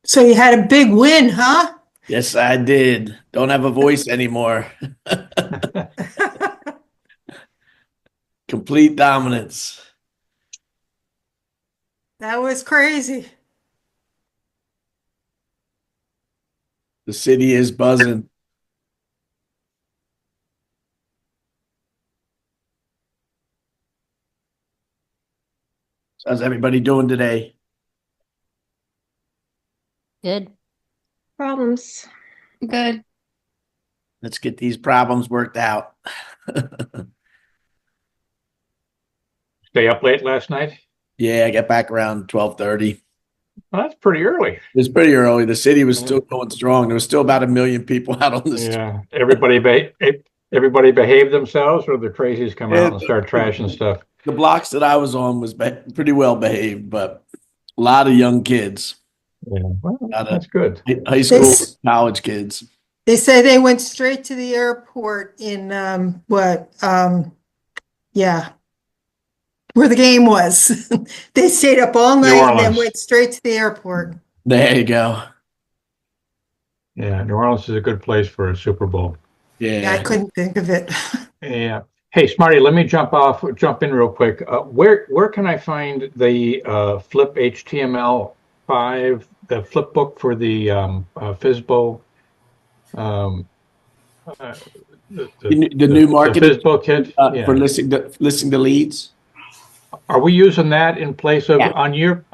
So you had a big win, huh? Yes, I did. Don't have a voice anymore. Complete dominance. That was crazy. The city is buzzing. How's everybody doing today? Good. Problems. Good. Let's get these problems worked out. Stay up late last night? Yeah, I got back around 12:30. Well, that's pretty early. It was pretty early. The city was still going strong. There was still about 1 million people out on the street. Yeah. Everybody behaved themselves, or the crazies come out and start trashing stuff? The blocks that I was on was pretty well behaved, but a lot of young kids, Yeah. Well, a lot of that's good. high school, college kids. They say they went straight to the airport in yeah, where the game was. They stayed up all New night and then Orleans. went straight to the airport. There you go. Yeah, New Orleans is a good place for a Super Bowl. Yeah, I Yeah. couldn't think of it. Yeah. Hey, Smarty, let me jump in real quick. Where can I find the Flip HTML5, the flip book for the FISBO, um, The new marketing FISBO kit? Yeah. for listing the leads. Are we using that in place of Yeah. on your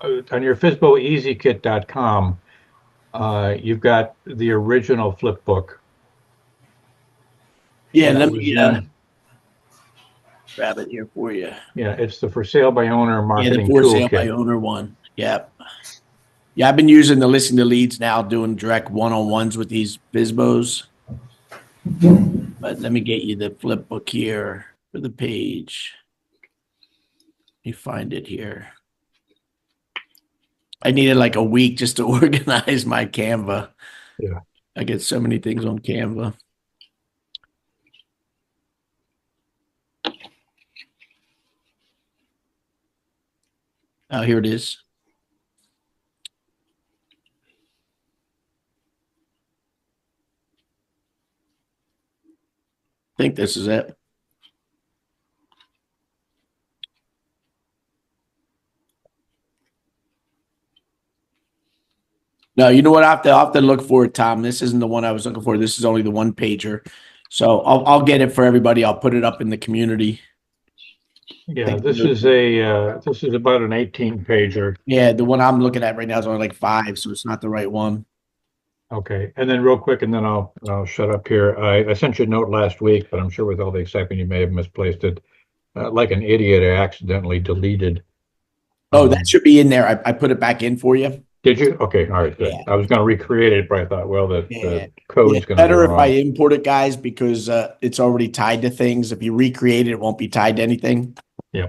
FISBOEasyKit.com? You've got the original flip book. Yeah, That let was me in- grab it here for you. Yeah, it's the for sale by owner Yeah, the marketing for sale by toolkit. owner one. Yep. Yeah, I've been using the listing the leads now, doing direct one-on-ones with these FISBOs. But let me get you the flip book here for the page. Let me find it here. I needed like a week just to organize my Canva. Yeah. I get so many things on Canva. Oh, here it is. I think this is it. No, you know what? I'll have to look for it, Tom. This isn't the one I was looking for. This is only the one pager. So I'll get it for everybody. I'll put it up in the community. Yeah, this is about an 18 pager. Yeah, the one I'm looking at right now is only like 5, so it's not the right one. Okay, and then real quick, and then I'll shut up here. I sent you a note last week, but I'm sure with all the excitement you may have misplaced it. Like an idiot, I accidentally deleted. Oh, that should be in there. I put it back in for you. Did you? Okay, all right, good. Yeah. I was going to recreate it, but I thought, well, the Yeah. code's It's going to be better if I wrong. import it, guys, because it's already tied to things. If you recreate it, it won't be tied to anything. Yeah.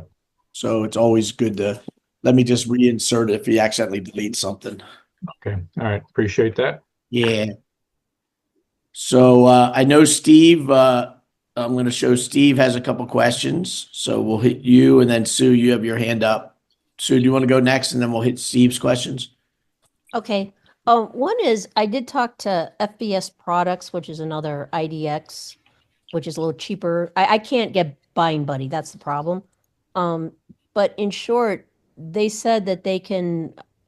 So it's always good to let me just reinsert it if you accidentally delete something. Okay, all right, appreciate that. Yeah. So I know Steve. I'm going to show Steve has a couple questions. So we'll hit you, and then Sue, you have your hand up. Sue, do you want to go next, and then we'll hit Steve's questions? Okay. One is I did talk to FBS Products, which is another IDX, which is a little cheaper. I can't get Buying Buddy. That's the problem. But in short, they said that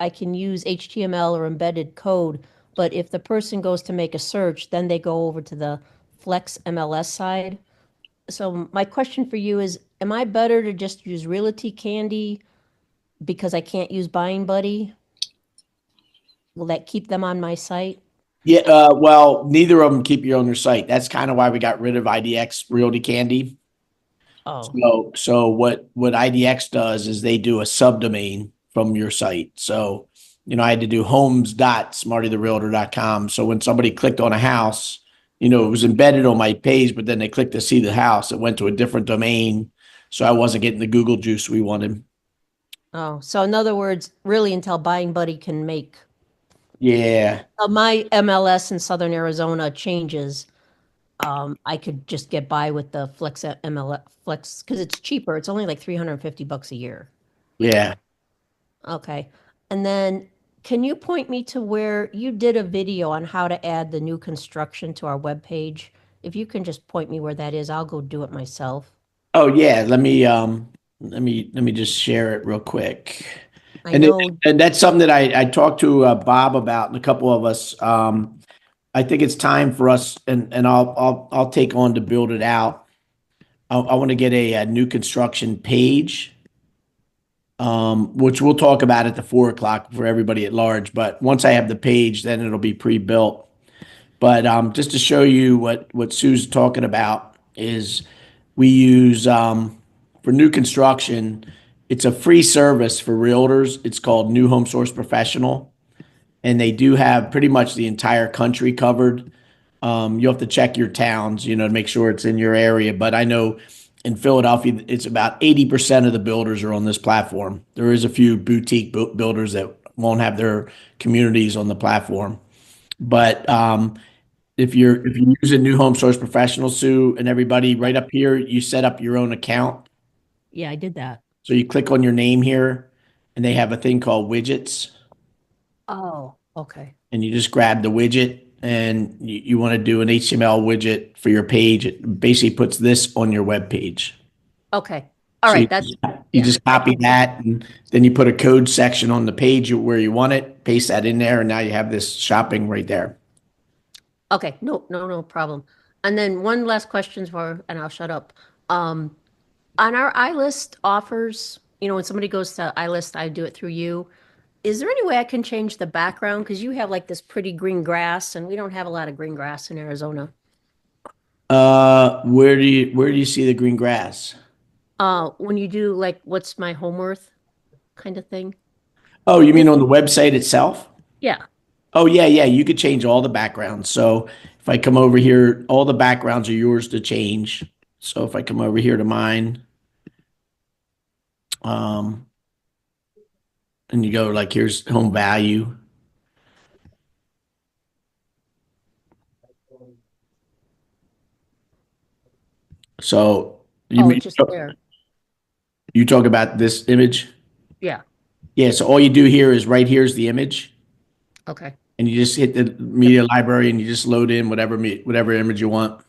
I can use HTML or embedded code, but if the person goes to make a search, then they go over to the Flex MLS side. So my question for you is, am I better to just use Realty Candy because I can't use Buying Buddy? Will that keep them on my site? Yeah. Well, neither of them keep you on your site. That's kind of why we got rid of IDX Realty Candy. Oh, So what IDX does is they do a subdomain from your site. So, I had to do homes.smartytherealtor.com. So when somebody clicked on a house, it was embedded on my page, but then they clicked to see the house. It went to a different domain. So I wasn't getting the Google juice we wanted. oh. So in other words, really until Buying Buddy can make Yeah. my MLS in Southern Arizona changes, I could just get by with the Flex MLS Flex because it's cheaper. It's only like $350 a year. Yeah. Okay. And then can you point me to where you did a video on how to add the new construction to our webpage? If you can just point me where that is, I'll go do it myself. Oh yeah, let me just share it real quick. I And know, and that's something that I talked to Bob about and a couple of us. I think it's time for us, and I'll take on to build it out. I want to get a new construction page, which we'll talk about at the 4 o'clock for everybody at large. But once I have the page, then it'll be pre-built. But just to show you what Sue's talking about is we use for new construction, it's a free service for realtors. It's called New Home Source Professional, and they do have pretty much the entire country covered. You'll have to check your towns, to make sure it's in your area. But I know in Philadelphia, it's about 80% of the builders are on this platform. There is a few boutique builders that won't have their communities on the platform. But if you're using New Home Source Professional, Sue, and everybody, right up here, you set up your own account. yeah, I did that. So you click on your name here, and they have a thing called widgets, Oh, okay. and you just grab the widget, and you want to do an HTML widget for your page. It basically puts this on your web page. Okay. All So right. you, That's, you yeah. just copy that, and then you put a code section on the page where you want it, paste that in there, and now you have this shopping right there. Okay. No problem. And then one last question and I'll shut up. On our iList offers, when somebody goes to iList, I do it through you. Is there any way I can change the background? Because you have like this pretty green grass, and we don't have a lot of green grass in Arizona. Where do you see the green grass? When you do like what's my home worth kind of thing. Oh, you mean on the website itself? Yeah. Oh, yeah, yeah. You could change all the backgrounds. So if I come over here, all the backgrounds are yours to change. So if I come over here to mine, and you go like, here's home value. So Oh, it's just there. you talk about this image? Yeah. Yeah. So all you do here is right here's the image, Okay. and you just hit the media library and you just load in whatever image you want.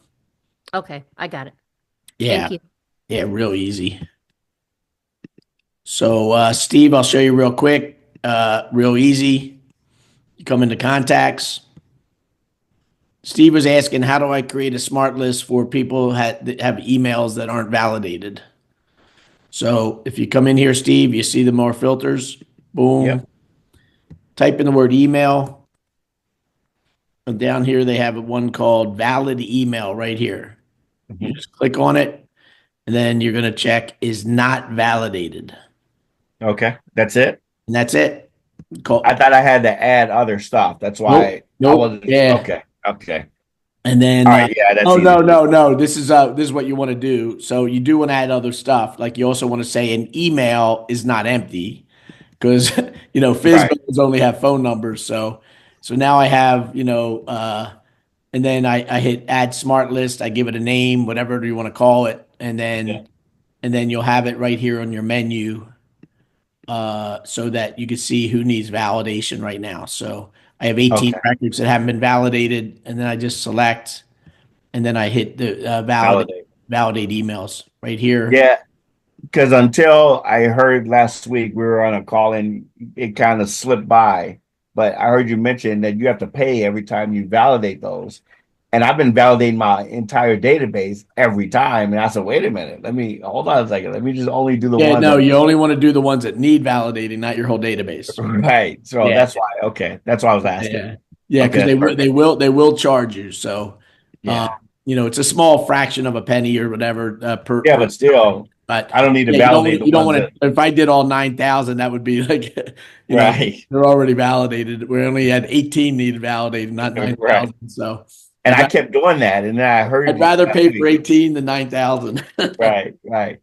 Okay. I got it. Yeah. Thank you. Yeah, real easy. So, Steve, I'll show you real quick, real easy. You come into contacts. Steve was asking, how do I create a smart list for people that have emails that aren't validated? So if you come in here, Steve, you see the more filters, boom. Yep. Type in the word email. And down here, they have one called valid email right here. You just click on it, and then you're going to check is not validated. Okay, that's it. And that's it. I thought I had to add other stuff. That's why Nope. I wasn't. Yeah. Okay. And then, All right. Yeah, that's oh easy. no. This is what you want to do. So you do want to add other stuff. Like you also want to say an email is not empty because FISBOs only have phone numbers. So now I have and then I hit add smart list. I give it a name, whatever you want to call it, and then you'll have it right here on your menu, so that you can see who needs validation right now. So I have 18 records that haven't been validated, and then I just select, and then I hit the validate emails right here. Yeah, because until I heard last week, we were on a call and it kind of slipped by. But I heard you mention that you have to pay every time you validate those. And I've been validating my entire database every time. And I said, wait a minute, hold on a second. Let me just only do the ones. No, you only want to do the ones that need validating, not your whole database. Right. So that's why. Okay. That's why I was asking. Yeah, because they will charge you. So it's a small fraction of a penny or whatever per. Yeah, but still, but I don't need to validate. You don't want to. If I did all 9,000, that would be like, right. They're already validated. We only had 18 needed validated, not 9,000. Right. So. And I kept doing that, and then I heard. I'd rather pay for 18 than 9,000. Right.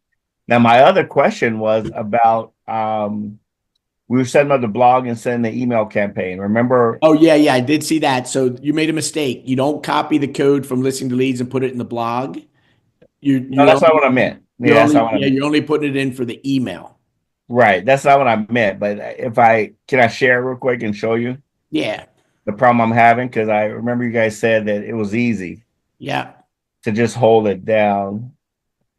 Now, my other question was about we were setting up the blog and sending the email campaign. Remember? Oh yeah, I did see that. So you made a mistake. You don't copy the code from listening to leads and put it in the blog. No, that's not what I meant. You're only putting it in for the email. Right. That's not what I meant. But if I can I share real quick and show you Yeah. the problem I'm having? Because I remember you guys said that it was easy Yeah. to just hold it down.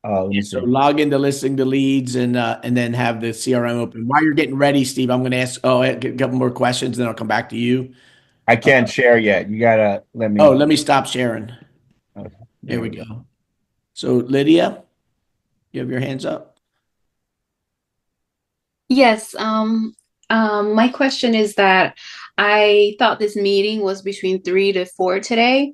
Let me So see. log into listing the leads and then have the CRM open. While you're getting ready, Steve, I'm going to ask a couple more questions, then I'll come back to you. I can't share yet. You gotta let Oh, me. let me stop sharing. Okay, There there we we go. go. So Lydia, you have your hands up. Yes, my question is that I thought this meeting was between 3 to 4 today,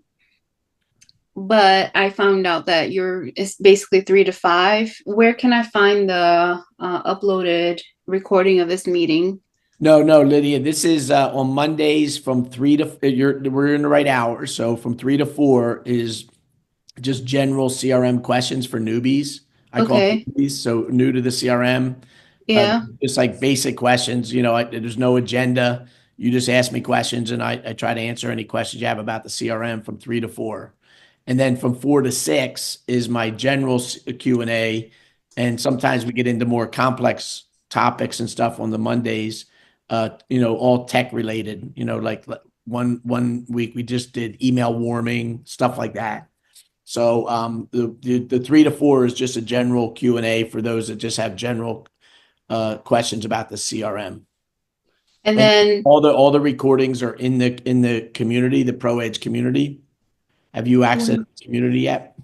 but I found out that it's basically 3 to 5. Where can I find the uploaded recording of this meeting? No, Lydia. This is on Mondays from 3 to we're in the right hour. So from 3 to 4 is just general CRM questions for newbies. I call them Okay, newbies, so new to the CRM. yeah. Just like basic questions, there's no agenda. You just ask me questions and I try to answer any questions you have about the CRM from 3 to 4. And then from 4 to 6 is my general Q&A. And sometimes we get into more complex topics and stuff on the Mondays, all tech related, like one week we just did email warming, stuff like that. So the 3 to 4 is just a general Q&A for those that just have general questions about the CRM. And And then all the recordings are in the community, the ProEdge community. Have you accessed the community yet?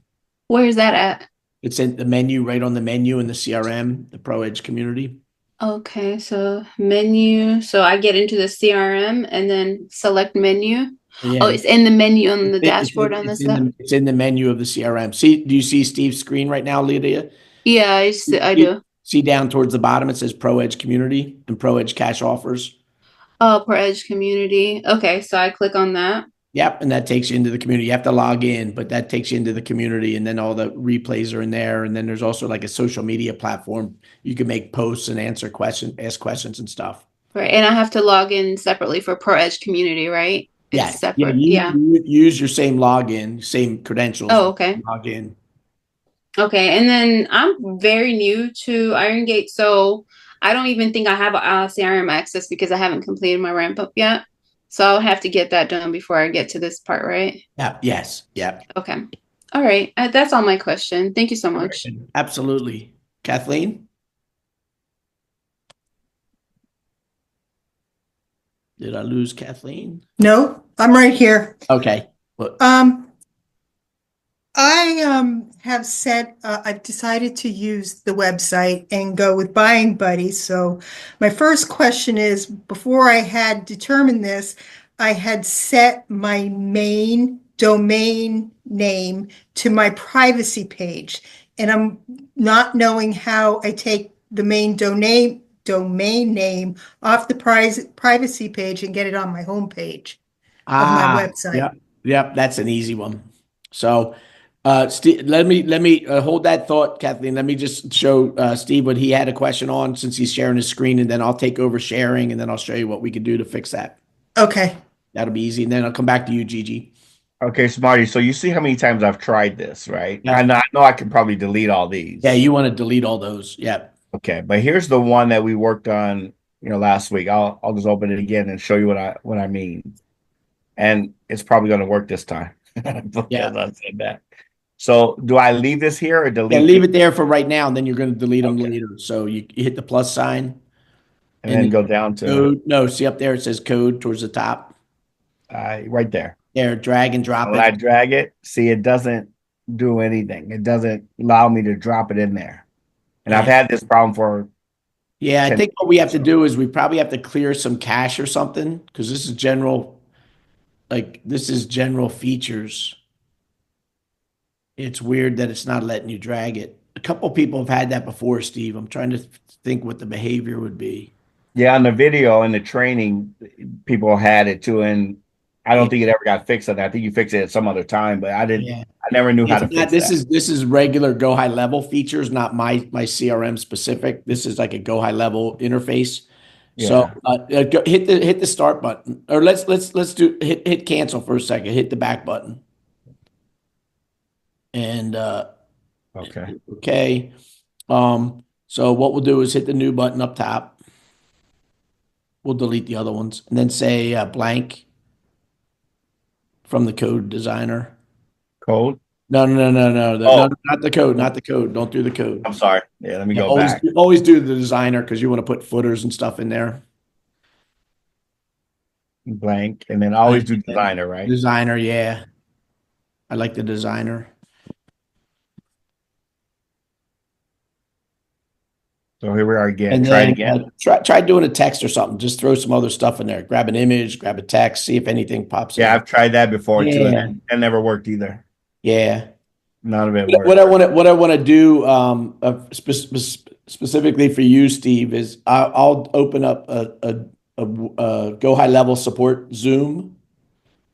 where is that at? It's in the menu, right on the menu in the CRM, the ProEdge community. Okay, so menu. So I get into the CRM and then select menu. Oh, Yeah, it's in the menu on the dashboard on it's this stuff. it's in the menu of the CRM. Do you see Steve's screen right now, Lydia? Yeah, I do. See down towards the bottom, it says ProEdge community and ProEdge cash offers. Oh, ProEdge community. Okay, so I click on that. Yep, and that takes you into the community. You have to log in, but that takes you into the community, and then all the replays are in there. And then there's also like a social media platform. You can make posts and answer questions, ask questions and stuff. Right, and I have to log in separately for ProEdge community, right? It's Yeah, yeah. separate. You, Yeah. you use your same login, same credentials. Oh, okay. Log in. Okay, and then I'm very new to Iron Gate, so I don't even think I have a CRM access because I haven't completed my ramp up yet. So I'll have to get that done before I get to this part, right? Yeah. Yes. Yeah. Okay. All right. That's all my question. Thank you so All much. right. Absolutely. Kathleen, did I lose Kathleen? No, I'm right here. Okay. Well, I have I've decided to use the website and go with Buying Buddy. So my first question is, before I had determined this, I had set my main domain name to my privacy page. And I'm not knowing how I take the main domain name off the privacy page and get it on my homepage of my website. Yep. Yep. That's an easy one. So, Steve, let me hold that thought, Kathleen. Let me just show Steve what he had a question on since he's sharing his screen, and then I'll take over sharing, and then I'll show you what we could do to fix that. Okay. That'll be easy, and then I'll come back to you, Gigi. Okay, Smarty. So you see how many times I've tried this, right? Yeah. I know I can probably delete all these. Yeah, you want to delete all those. Yep. Okay, but here's the one that we worked on, last week. I'll just open it again and show you what I mean. And it's probably going to work this time because I said that. So do I leave this here or delete? Yeah, leave it there for right now, and then you're going to delete them Okay. later. So you hit the plus sign. And then go down to code. No, see up there it says code towards the top. right there. There, drag and drop When it. I drag it, see, it doesn't do anything. It doesn't allow me to drop it in there. And I've had this problem for Yeah, I 10 think what we have to do is we probably have to clear some cache or something because this is general, this is general features. It's weird that it's not letting you drag it. A couple people have had that before, Steve. I'm trying to think what the behavior would be. Yeah, on the video and the training, people had it too, and I don't think it ever got fixed on that. I think you fixed it at some other time, but I didn't. Yeah. I never knew how to fix that. This is regular go high level features, not my CRM specific. This is like a go high level interface. So hit the start button, or let's do hit cancel for a second. Hit the back button, and Okay. okay. So what we'll do is hit the new button up top. We'll delete the other ones and then say blank from the code designer. Code. No, Oh. not the code, not the code. Don't do the code. I'm sorry. Yeah, let me go always, back. always do the designer because you want to put footers and stuff in there. Blank, and then always do designer, right? Designer, yeah. I like the designer. So here we are again. And Try it then again. try doing a text or something. Just throw some other stuff in there. Grab an image, grab a text, see if anything pops Yeah, in. I've tried that before too, Yeah. and that never worked either. Yeah. None of it What worked. what I want to do specifically for you, Steve, is I'll open up a Go High Level support Zoom,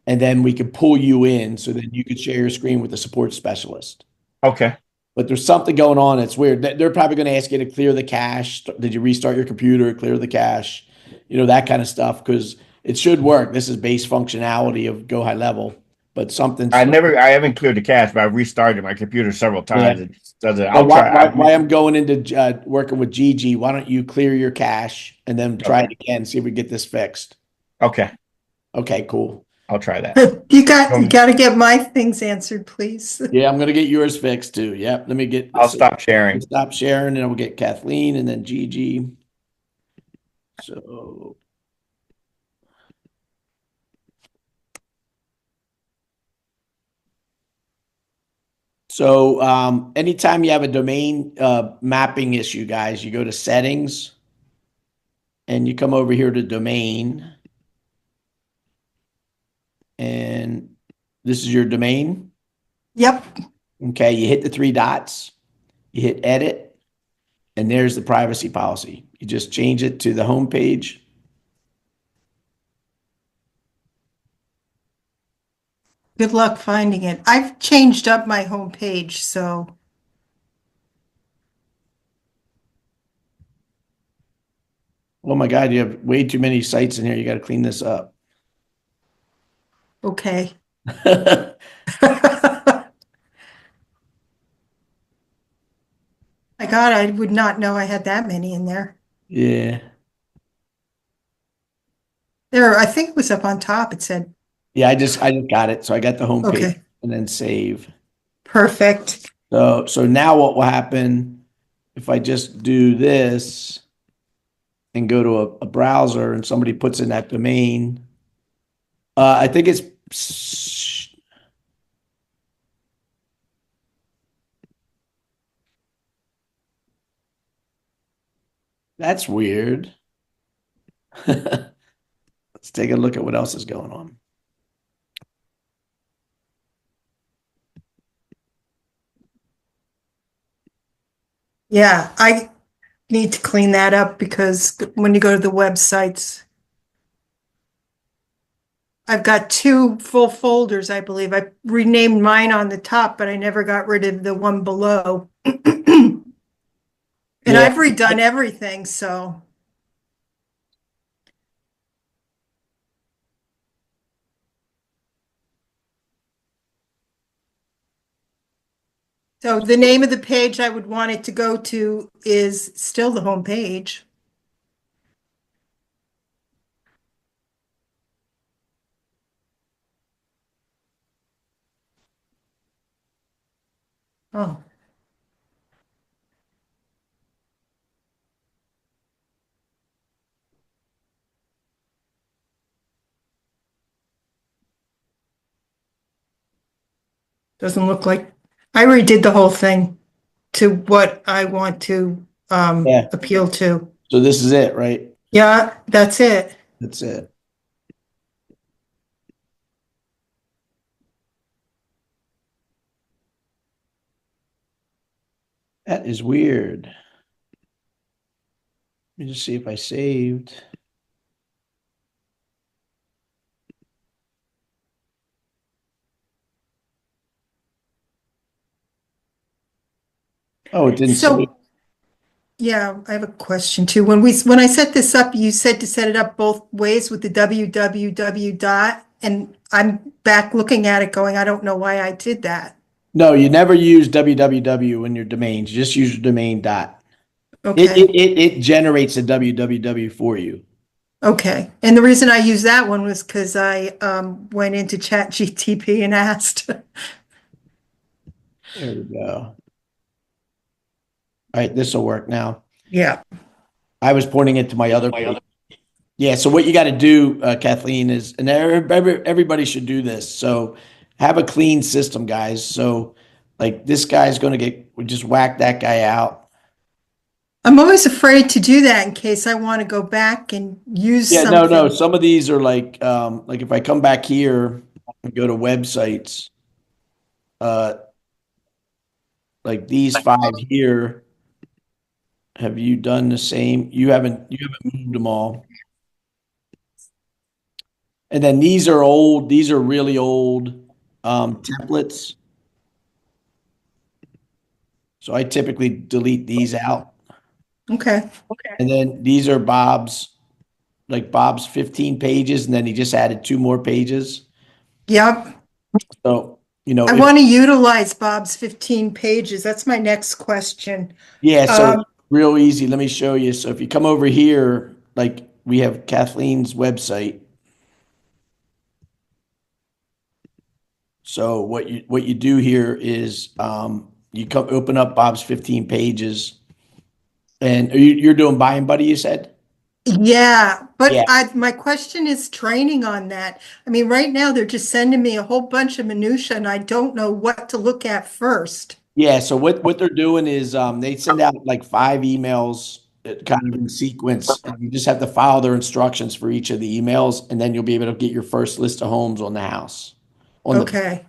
and then we can pull you in so that you could share your screen with the support specialist. Okay. But there's something going on. It's weird. They're probably going to ask you to clear the cache. Did you restart your computer? Clear the cache, that kind of stuff, because it should work. This is base functionality of Go High Level, but something's. I haven't cleared the cache, but I've restarted my computer several times. Yeah. It just doesn't. Well, I'll try. why I'm going into working with Gigi? Why don't you clear your cache and then try it again? See if we get this fixed. Okay. Okay, cool. I'll try that. You got to get my things answered, please. Yeah, I'm gonna get yours fixed too. Yep. Let me get. I'll stop sharing. Stop sharing, and we'll get Kathleen and then Gigi. So. So anytime you have a domain mapping issue, guys, you go to settings and you come over here to domain. And this is your domain. Yep. Okay, you hit the three dots, you hit edit, and there's the privacy policy. You just change it to the home page. Good luck finding it. I've changed up my home page, so. Oh my God, you have way too many sites in here. You got to clean this up. Okay. My God, I would not know I had that many in there. Yeah. I think it was up on top. It said. Yeah, I just got it. So I got the home page Okay. and then save. Perfect. So now what will happen if I just do this and go to a browser and somebody puts in that domain? I think it's. That's weird. Let's take a look at what else is going on. Yeah, I need to clean that up because when you go to the websites, I've got two full folders, I believe. I renamed mine on the top, but I never got rid of the one below. And Yeah. I've redone everything, so. So the name of the page I would want it to go to is still the home page. Oh. Doesn't look like, I redid the whole thing to what I want to Yeah. appeal to. So this is it, right? Yeah, that's it. That's it. That is weird. Let me just see if I saved. Oh, it didn't save. So, yeah, I have a question too. When I set this up, you said to set it up both ways with the www dot, and I'm back looking at it going, I don't know why I did that. No, you never use www in your domains. You just use your domain dot. Okay. It generates a www for you. Okay. And the reason I used that one was because I went into ChatGTP and asked. There we go. All right, this will work now. Yeah. I was pointing it to my other page. Yeah, so what you got to do, Kathleen, is, and everybody should do this. So have a clean system, guys. So like this guy's going to we just whack that guy out. I'm always afraid to do that in case I want to go back and use Yeah, something. no. Some of these are like if I come back here and go to websites, like these 5 here, have you done the same? You haven't moved them all. And then these are old, these are really old templates. So I typically delete these out. Okay. And then these are Bob's 15 pages, and then he just added 2 more pages. Yep. So, I want to utilize Bob's 15 pages. That's my next question. yeah, so real easy. Let me show you. So if you come over here, like we have Kathleen's website. So what you do here is you come open up Bob's 15 pages, and you're doing Buying Buddy, you said? Yeah, but Yeah. my question is training on that. I mean, right now they're just sending me a whole bunch of minutia and I don't know what to look at first. Yeah, so what they're doing is they send out like 5 emails kind of in sequence, and you just have to follow their instructions for each of the emails, and then you'll be able to get your first list of homes on the house. Okay.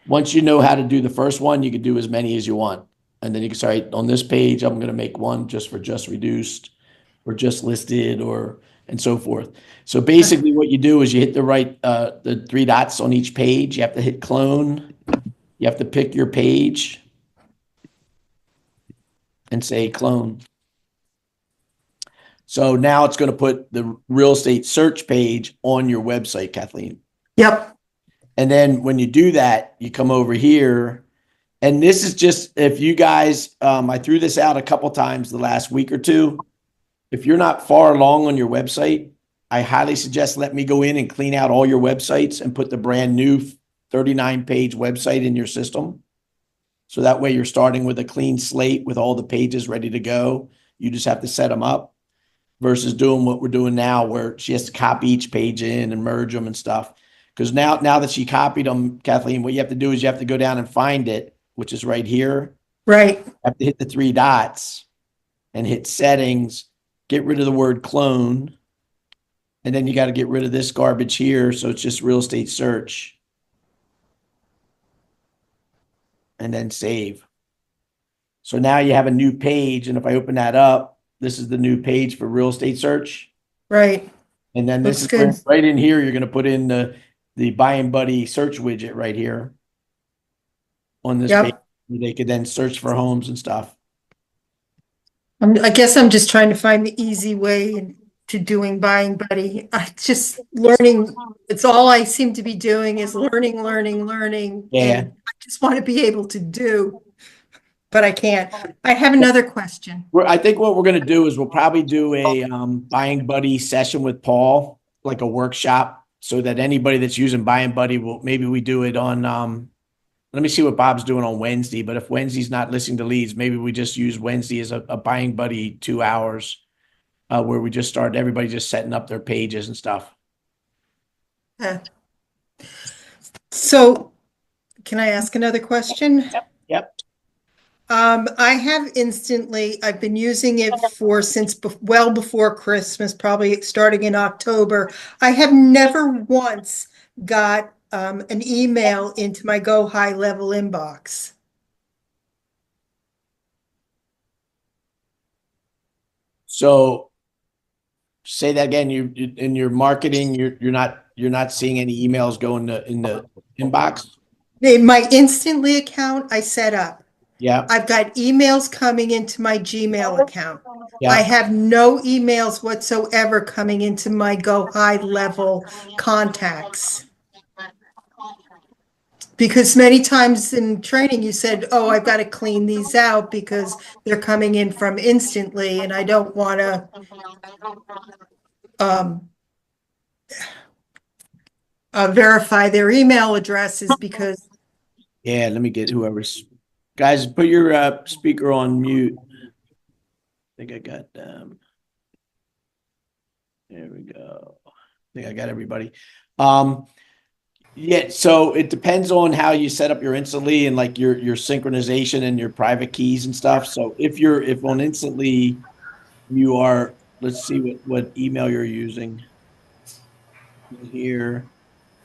Once you know how to do the first one, you can do as many as you want. And then you can say, on this page, I'm going to make one just for just reduced or just listed and so forth. So basically what you do is you hit the 3 dots on each page. You have to hit clone. You have to pick your page and say clone. So now it's going to put the real estate search page on your website, Kathleen. Yep. And then when you do that, you come over here. And this is just, if you guys, I threw this out a couple times the last week or two. If you're not far along on your website, I highly suggest let me go in and clean out all your websites and put the brand new 39-page website in your system. So that way you're starting with a clean slate with all the pages ready to go. You just have to set them up versus doing what we're doing now where she has to copy each page in and merge them and stuff. Because now that she copied them, Kathleen, what you have to do is you have to go down and find it, which is right here. Right. You have to hit the 3 dots and hit settings, get rid of the word clone. And then you got to get rid of this garbage here. So it's just real estate search. And then save. So now you have a new page. And if I open that up, this is the new page for real estate search. Right. And then this Looks is where, good. right in here, you're going to put in the Buying Buddy search widget right here on this Yep. page. Where they could then search for homes and stuff. I guess I'm just trying to find the easy way to doing Buying Buddy. I just learning. It's all I seem to be doing is learning. Yeah. And I just want to be able to do, but I can't. I have another question. I think what we're going to do is we'll probably do a Buying Buddy session with Paul, like a workshop, so that anybody that's using Buying Buddy maybe we do it on, let me see what Bob's doing on Wednesday. But if Wednesday's not listening to leads, maybe we just use Wednesday as a Buying Buddy 2 hours where we just start everybody just setting up their pages and stuff. So can I ask another question? Yep. I have I've been using it since well before Christmas, probably starting in October. I have never once got an email into my Go High Level inbox. So say that again. You in your marketing, you're not seeing any emails go in the inbox. In my Instantly account, I set up. Yeah. I've got emails coming into my Gmail account. Yeah. I have no emails whatsoever coming into my Go High Level contacts. Because many times in training, you said, oh, I've got to clean these out because they're coming in from Instantly, and I don't want to um, verify their email addresses because, Yeah, let me get whoever's. Guys, put your speaker on mute. I think I got there we go. I think I got everybody. Yeah, so it depends on how you set up your Instantly and like your synchronization and your private keys and stuff. So if on Instantly you are, let's see what email you're using here.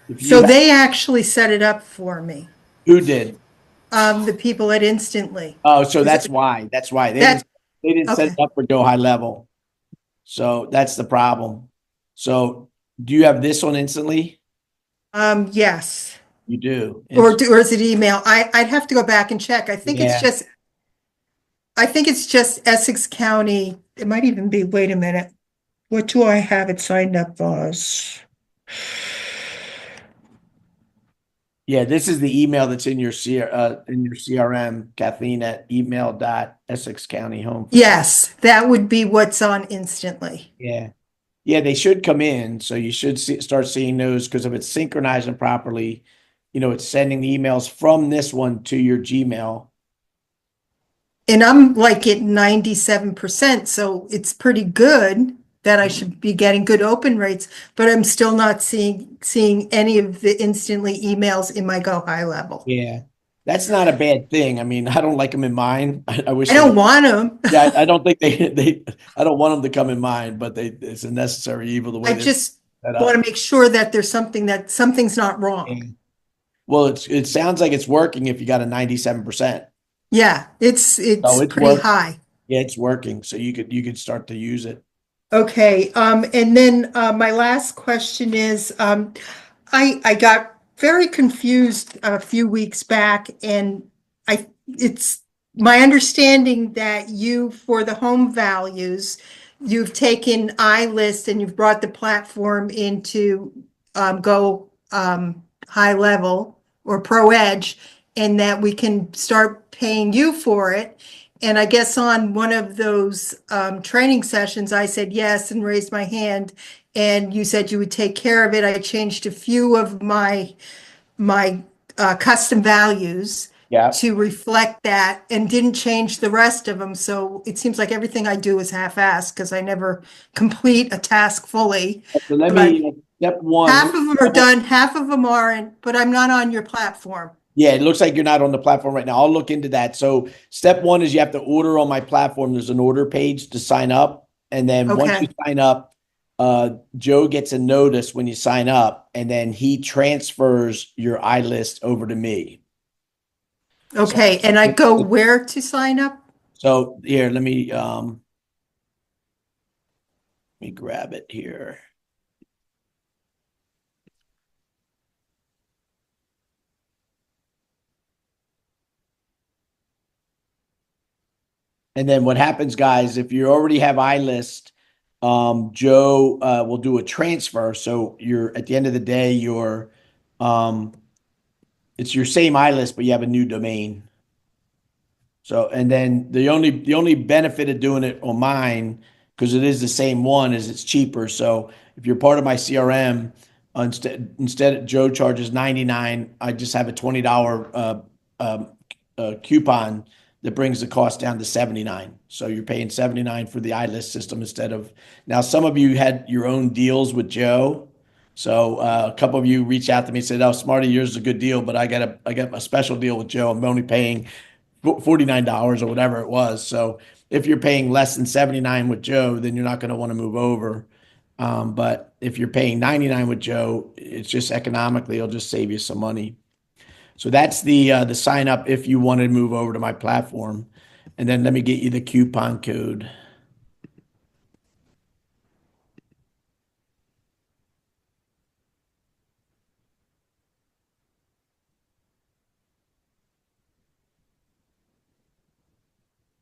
If so you have, they actually set it up for me, who did? the people at Instantly. Oh, so Is that's it- why. That's why That, they didn't set okay. it up for Go High Level. So that's the problem. So do you have this one Instantly? Yes. You do. Or is it email? I'd have to go back and check. Yeah. I think it's just Essex County. It might even be, wait a minute. What do I have it signed up as? Yeah, this is the email that's in your CRM, Kathleen at email.Essex County Home. Yes, that would be what's on Instantly. Yeah. Yeah, they should come in. So you should start seeing those because if it's synchronizing properly, it's sending the emails from this one to your Gmail. And I'm like at 97%, so it's pretty good that I should be getting good open rates, but I'm still not seeing any of the Instantly emails in my Go High Level. Yeah. That's not a bad thing. I mean, I don't like them in mine. I wish I don't want them. Yeah, I don't think I don't want them to come in mine, but it's a necessary evil the way I they're just set want to up. make sure that there's something's not wrong. Yeah. Well, it sounds like it's working if you got a 97%. Yeah, it's It's pretty working. high. Yeah, it's working. So you could start to use it. Okay, and then my last question is, I got very confused a few weeks back, and it's my understanding that for the home values, you've taken iList and you've brought the platform into Go High Level or ProEdge, and that we can start paying you for it. And I guess on one of those training sessions, I said yes and raised my hand. And you said you would take care of it. I changed a few of my custom values Yeah. to reflect that and didn't change the rest of them. So it seems like everything I do is half-assed because I never complete a task fully. So let But me step one. half of them are done, half of them aren't, but I'm not on your platform. Yeah, it looks like you're not on the platform right now. I'll look into that. So step one is you have to order on my platform. There's an order page to sign up. And then once you Okay. sign up, Joe gets a notice when you sign up, and then he transfers your iList over to me. Okay, and I go where to sign up? So here, let me grab it here. And then what happens, guys, if you already have iList, Joe will do a transfer. So you're at the end of the day, it's your same iList, but you have a new domain. So, and then the only benefit of doing it on mine, because it is the same one, is it's cheaper. So if you're part of my CRM, instead Joe charges $99, I just have a $20 coupon that brings the cost down to $79. So you're paying $79 for the iList system instead of, now some of you had your own deals with Joe. So a couple of you reached out to me and said, "Oh, Smarty, yours is a good deal, but I got a special deal with Joe. I'm only paying $49 or whatever it was." So if you're paying less than $79 with Joe, then you're not going to want to move over. But if you're paying $99 with Joe, it's just economically, it'll just save you some money. So that's the sign up if you want to move over to my platform. And then let me get you the coupon code.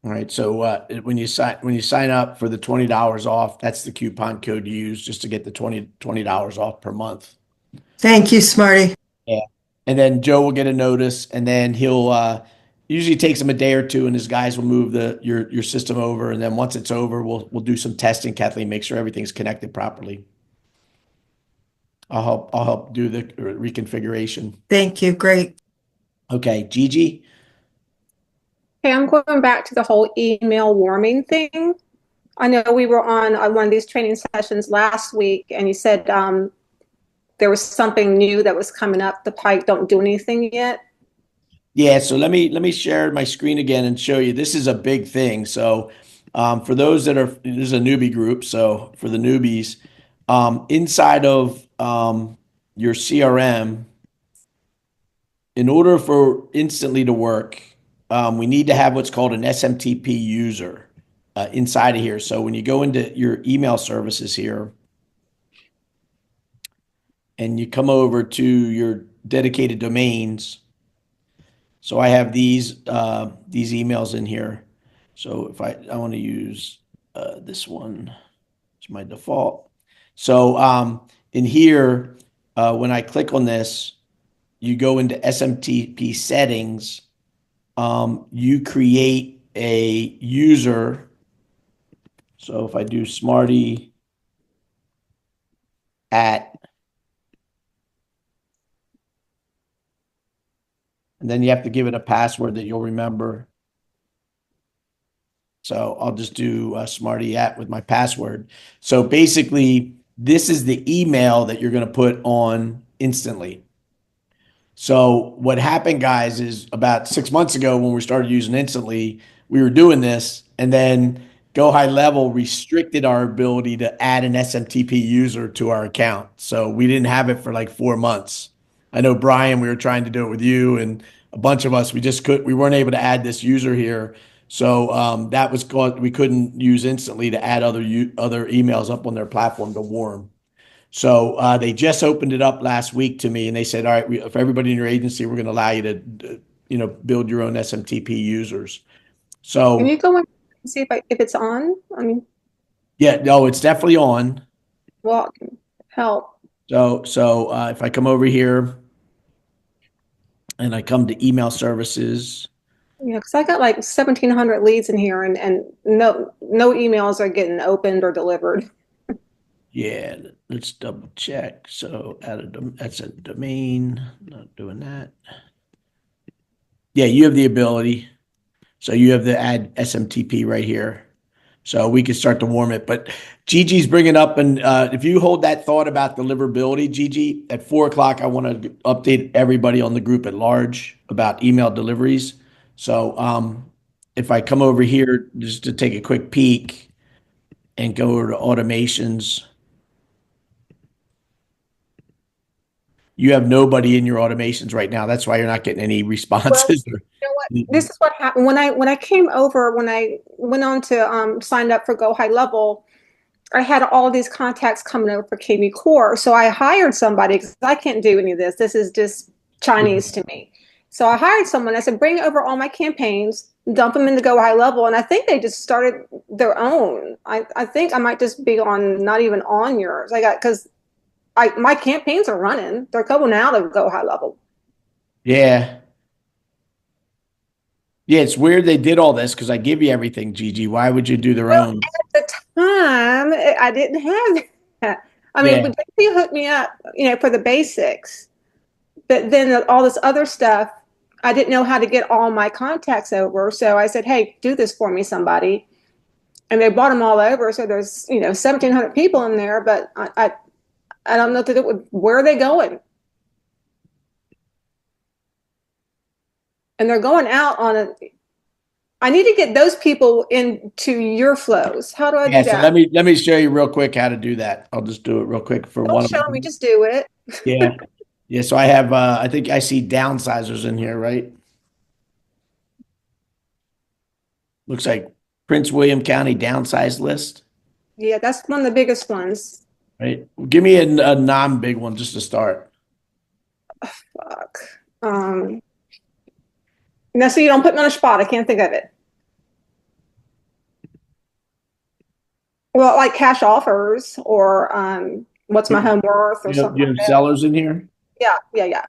All right. So when you sign up for the $20 off, that's the coupon code to use just to get the $20 off per month. Thank you, Smarty. Yeah. and then Joe will get a notice, and then he'll usually takes him a day or two, and his guys will move your system over, and then once it's over, we'll do some testing, Kathleen, make sure everything's connected properly. I'll help do the reconfiguration. Thank you. Great. Okay, Gigi. Hey, I'm going back to the whole email warming thing. I know we were on one of these training sessions last week, and you said there was something new that was coming up. The Pike don't do anything yet. Yeah, so let me share my screen again and show you. This is a big thing. So for those that are, this is a newbie group. So for the newbies, inside of your CRM, in order for Instantly to work, we need to have what's called an SMTP user inside of here. So when you go into your email services here, and you come over to your dedicated domains. So I have these emails in here. So if I want to use this one, it's my default. So in here, when I click on this, you go into SMTP settings. You create a user. So if I do Smarty at, and then you have to give it a password that you'll remember. So I'll just do Smarty at with my password. So basically, this is the email that you're going to put on Instantly. So what happened, guys, is about 6 months ago when we started using Instantly, we were doing this, and then Go High Level restricted our ability to add an SMTP user to our account. So we didn't have it for like 4 months. I know, Brian, we were trying to do it with you and a bunch of us. We weren't able to add this user here. So that was called, we couldn't use Instantly to add other emails up on their platform to warm. So they just opened it up last week to me, and they said, all right, for everybody in your agency, we're going to allow you to, build your own SMTP users. So Can you go and see if it's on? I mean, yeah, no, it's definitely on. well, help. So if I come over here and I come to email services. Yeah, because I got like 1,700 leads in here, and no emails are getting opened or delivered. Yeah, let's double check. So that's a domain, not doing that. Yeah, you have the ability. So you have the add SMTP right here. So we can start to warm it. But Gigi's bringing up, and if you hold that thought about deliverability, Gigi, at 4 o'clock, I want to update everybody on the group at large about email deliveries. So if I come over here just to take a quick peek and go over to automations, you have nobody in your automations right now. That's why you're not getting any responses. You know what? This is what happened when I came over. When I went on to sign up for Go High Level, I had all these contacts coming over for KB Core. So I hired somebody because I can't do any of this. This is just Chinese to me. So I hired someone. I said, bring over all my campaigns, dump them into Go High Level. And I think they just started their own. I think I might just be on, not even on yours. Because my campaigns are running. They're going out of Go High Level. Yeah. Yeah, it's weird they did all this because I give you everything, Gigi. Why would you do their own? At the time, I didn't have that. I mean, they hooked me up, for the basics. But then all this other stuff, I didn't know how to get all my contacts over. So I said, hey, do this for me, somebody. And they brought them all over. So there's, 1,700 people in there, but I don't know where are they going? And they're going out on I need to get those people into your flows. How do I do that? So let me show you real quick how to do that. I'll just do it real quick for one. Don't show me, just do it. Yeah. Yeah. So I have I think I see downsizers in here, right? Looks like Prince William County downsized list. Yeah, that's one of the biggest ones. Right. Give me a non-big one just to start. Fuck. No, so you don't put me on a spot. I can't think of it. Well, like cash offers or what's my home worth or something. You have sellers in here? Yeah.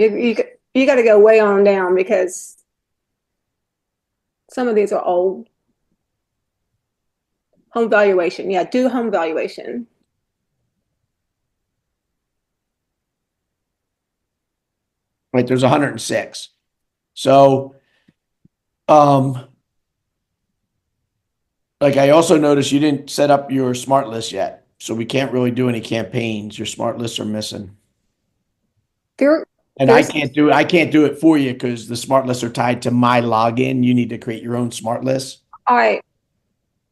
You got to go way on down because some of these are old. Home valuation. Yeah, do home valuation. Right, there's 106. So, like I also noticed you didn't set up your smart list yet, so we can't really do any campaigns. Your smart lists are missing. There, And I there's, can't do it. I can't do it for you because the smart lists are tied to my login. You need to create your own smart list. all right.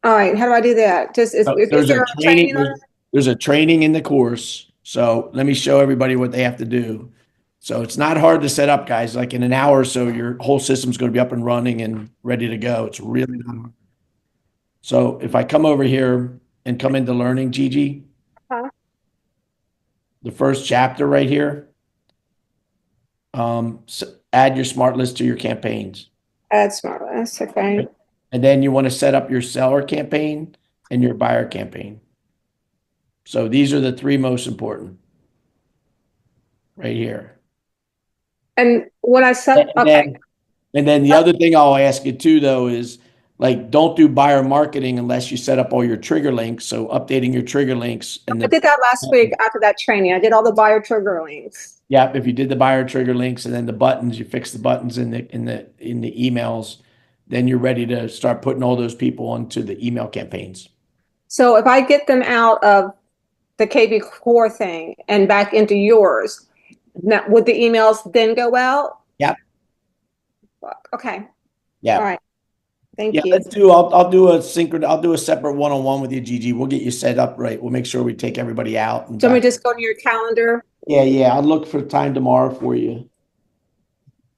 All right. How do I do that? Is There's there a a training. training on it? There's a training in the course. So let me show everybody what they have to do. So it's not hard to set up, guys. Like in an hour or so, your whole system's going to be up and running and ready to go. It's really not hard. So if I come over here and come into learning, Gigi, Huh? the first chapter right here, add your smart list to your campaigns. Add smart list. Okay. And then you want to set up your seller campaign and your buyer campaign. So these are the three most important right here. And when I set, okay. And then the other thing I'll ask you too, though, is like, don't do buyer marketing unless you set up all your trigger links. So updating your trigger links and I did that last week after that training. I did all the buyer trigger links. yeah, if you did the buyer trigger links and then the buttons, you fix the buttons in the emails, then you're ready to start putting all those people onto the email campaigns. So if I get them out of the KB core thing and back into yours, now, would the emails then go out? Yep. Okay. Yeah. All right. Thank Yeah, you. let's do. I'll do a I'll do a separate one-on-one with you, Gigi. We'll get you set up right. We'll make sure we take everybody out. And So let me just go to your calendar. yeah. I'll look for time tomorrow for you.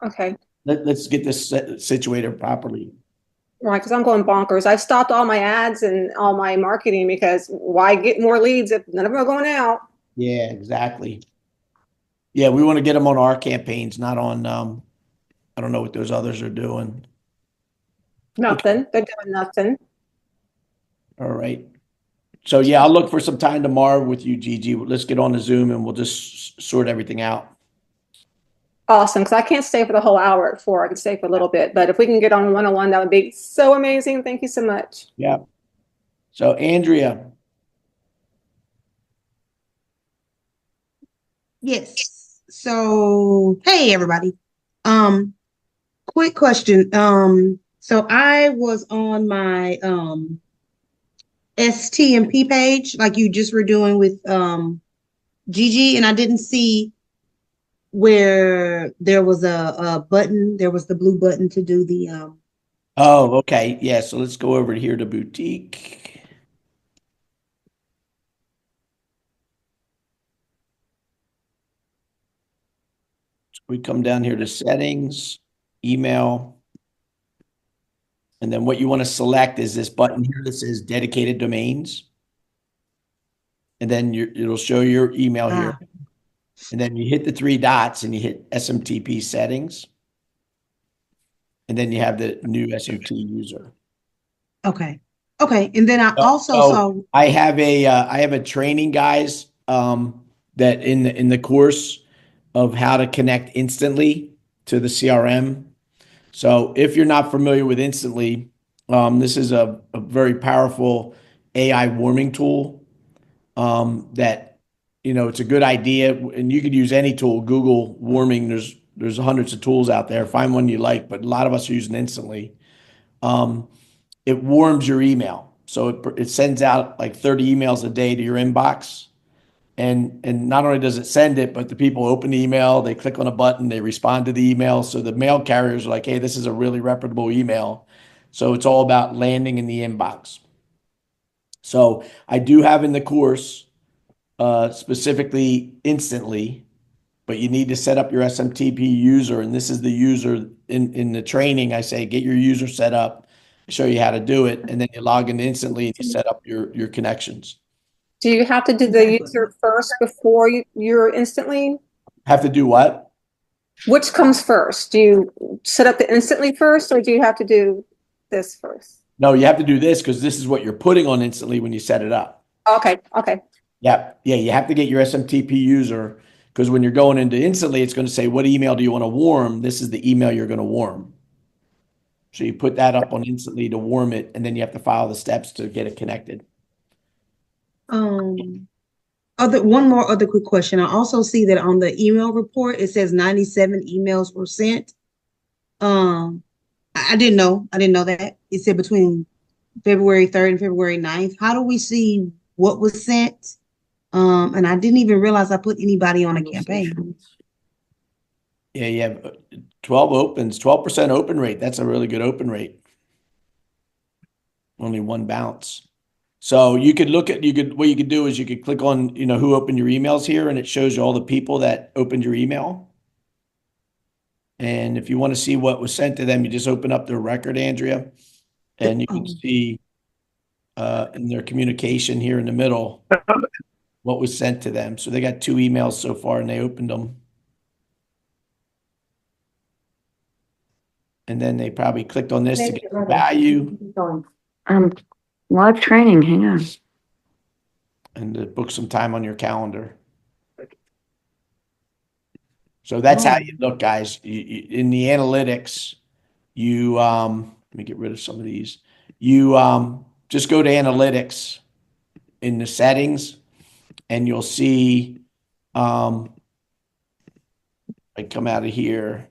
Okay. Let's get this situated properly. Right, because I'm going bonkers. I've stopped all my ads and all my marketing because why get more leads if none of them are going out? Yeah, exactly. Yeah, we want to get them on our campaigns, not on. I don't know what those others are doing. Nothing. They're doing nothing. All right. So yeah, I'll look for some time tomorrow with you, Gigi. Let's get on the Zoom and we'll just sort everything out. Awesome, because I can't stay for the whole hour at 4. I can stay for a little bit, but if we can get on one-on-one, that would be so amazing. Thank you so much. Yeah. So Andrea. Yes. So, hey everybody. Quick question. So I was on my STMP page, like you just were doing with Gigi, and I didn't see where there was a button. There was the blue button to do the Oh, okay. Yeah. So let's go over here to boutique. So we come down here to settings, email. And then what you want to select is this button here that says dedicated domains. And then it'll show your email here. And then you hit the 3 dots and you hit SMTP settings. And then you have the new SMT user. Okay. And then I also saw I have a training, guys, that in the course of how to connect instantly to the CRM. So if you're not familiar with Instantly, this is a very powerful AI warming tool that, it's a good idea. And you could use any tool, Google warming. There's hundreds of tools out there. Find one you like, but a lot of us are using Instantly. It warms your email. So it sends out like 30 emails a day to your inbox. And not only does it send it, but the people open the email, they click on a button, they respond to the email. So the mail carriers are like, hey, this is a really reputable email. So it's all about landing in the inbox. So I do have in the course specifically Instantly, but you need to set up your SMTP user. And this is the user in the training. I say, get your user set up, show you how to do it. And then you log in Instantly and you set up your connections. Do you have to do the user first before you're Instantly? Have to do what? Which comes first? Do you set up the Instantly first, or do you have to do this first? No, you have to do this because this is what you're putting on Instantly when you set it up. Okay. Yeah. You have to get your SMTP user Because when you're going into instantly, it's going to say, what email do you want to warm? This is the email you're going to warm. So you put that up on instantly to warm it, and then you have to follow the steps to get it connected. One more other quick question. I also see that on the email report, it says 97 emails were sent. I didn't know that. It said between February 3rd and February 9th. How do we see what was sent? And I didn't even realize I put anybody on a campaign. Yeah, you have 12 opens, 12% open rate. That's a really good open rate. Only one bounce. So you could look at, what you could do is you could click on, who opened your emails here, and it shows you all the people that opened your email. And if you want to see what was sent to them, you just open up their record, Andrea, and you can see in their communication here in the middle what was sent to them. So they got 2 emails so far, and they opened them. And then they probably clicked on this to get the value. Live training, hang on. And to book some time on your calendar. So that's how you look, guys. In the analytics, let me get rid of some of these. You just go to analytics in the settings, and you'll see, I come out of here.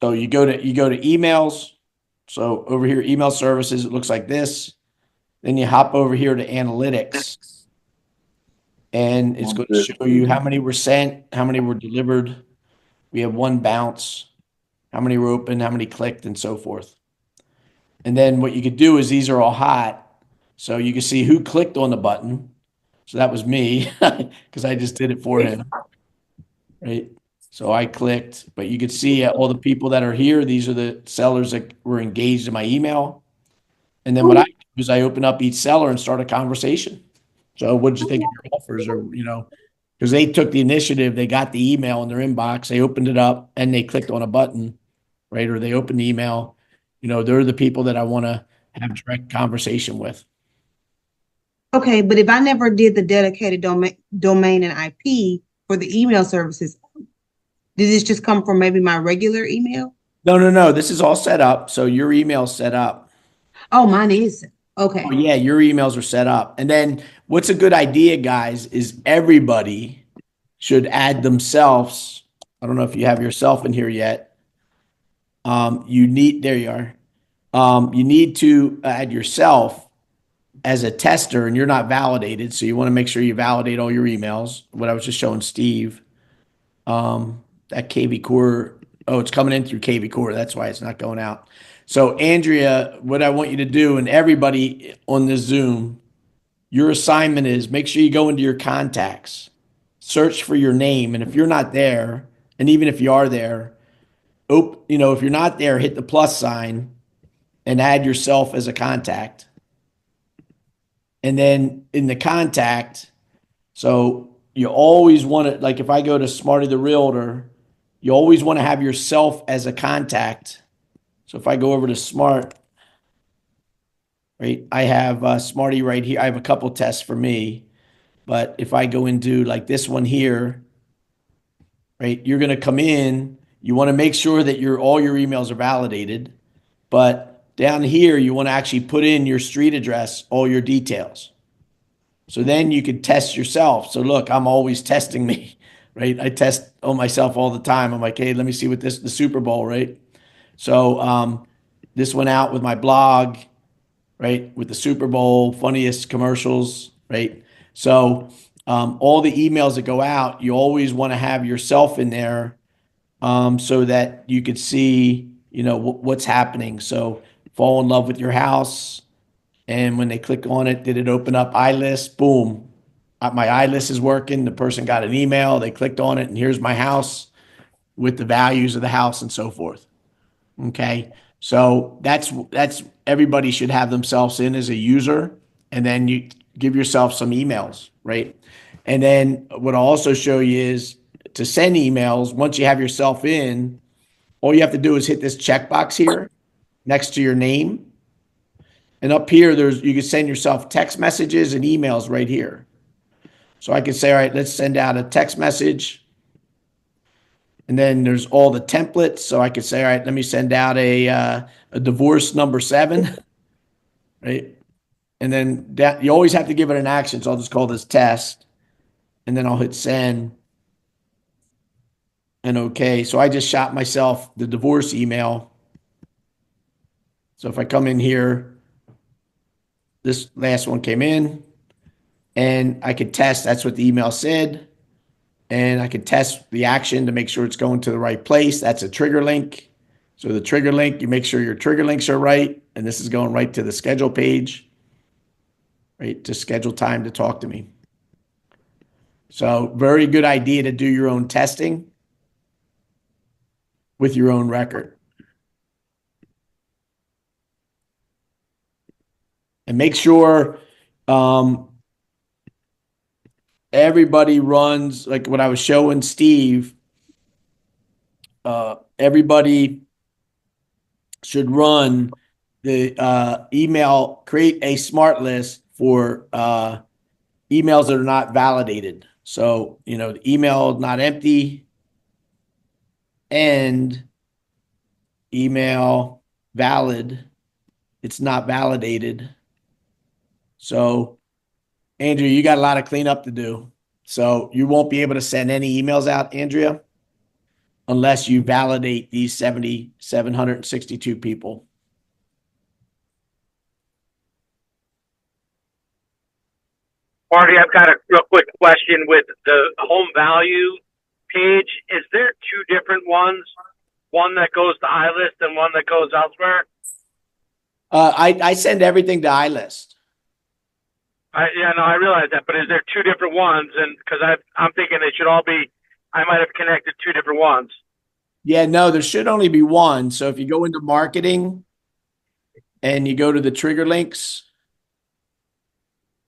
So you go to emails. So over here, email services, it looks like this. Then you hop over here to analytics, and it's going to show you how many were sent, how many were delivered. We have 1 bounce, how many were open, how many clicked, and so forth. And then what you could do is these are all hot. So you can see who clicked on the button. So that was me because I just did it for him. Right. So I clicked, but you could see all the people that are here. These are the sellers that were engaged in my email. And then what I do is I open up each seller and start a conversation. So what did you think of your offers? Or, because they took the initiative, they got the email in their inbox, they opened it up and they clicked on a button, right? Or they opened the email. They're the people that I want to have direct conversation with. Okay, but if I never did the dedicated domain and IP for the email services, did this just come from maybe my regular email? No. This is all set up. So your email's set up. Oh, mine is. Okay. Oh, yeah, your emails are set up. And then what's a good idea, guys, is everybody should add themselves. I don't know if you have yourself in here yet. There you are. You need to add yourself as a tester, and you're not validated. So you want to make sure you validate all your emails. What I was just showing Steve. That KV Core, it's coming in through KV Core. That's why it's not going out. So Andrea, what I want you to do, and everybody on this Zoom, your assignment is make sure you go into your contacts, search for your name. And if you're not there, and even if you are there, if you're not there, hit the plus sign and add yourself as a contact. And then in the contact, so you always want to, like if I go to Smarty the Realtor, you always want to have yourself as a contact. So if I go over to Smart, right, I have Smarty right here. I have a couple tests for me, but if I go into like this one here, right, you're going to come in, you want to make sure that all your emails are validated, but down here, you want to actually put in your street address, all your details. So then you could test yourself. So look, I'm always testing me, right? I test on myself all the time. I'm like, hey, let me see what the Super Bowl, right? So this went out with my blog, right? With the Super Bowl, funniest commercials, right? So all the emails that go out, you always want to have yourself in there so that you could see, what's happening. So fall in love with your house. And when they click on it, did it open up iList? Boom. My iList is working. The person got an email. They clicked on it, and here's my house with the values of the house and so forth. Okay. So that's everybody should have themselves in as a user, and then you give yourself some emails, right? And then what I'll also show you is to send emails. Once you have yourself in, all you have to do is hit this checkbox here next to your name. And up here, you can send yourself text messages and emails right here. So I can say, all right, let's send out a text message. And then there's all the templates. So I could say, all right, let me send out a divorce number 7, right? And then that you always have to give it an action. So I'll just call this test, and then I'll hit send and okay. So I just shot myself the divorce email. So if I come in here, this last one came in, and I could test. That's what the email said. And I can test the action to make sure it's going to the right place. That's a trigger link. So the trigger link, you make sure your trigger links are right. And this is going right to the schedule page, right? To schedule time to talk to me. So very good idea to do your own testing with your own record. And make sure everybody runs, like what I was showing Steve, everybody should run the email, create a smart list for emails that are not validated. So, the email is not empty and email valid. It's not validated. So, Andrea, you got a lot of cleanup to do. So you won't be able to send any emails out, Andrea, unless you validate these 762 people. Marty, I've got a real quick question with the home value page. Is there 2 different ones? One that goes to iList and one that goes elsewhere? I send everything to iList. Yeah, no, I realize that, but is there 2 different ones? And because I'm thinking they should all be, I might have connected 2 different ones. Yeah, no, there should only be one. So if you go into marketing and you go to the trigger links,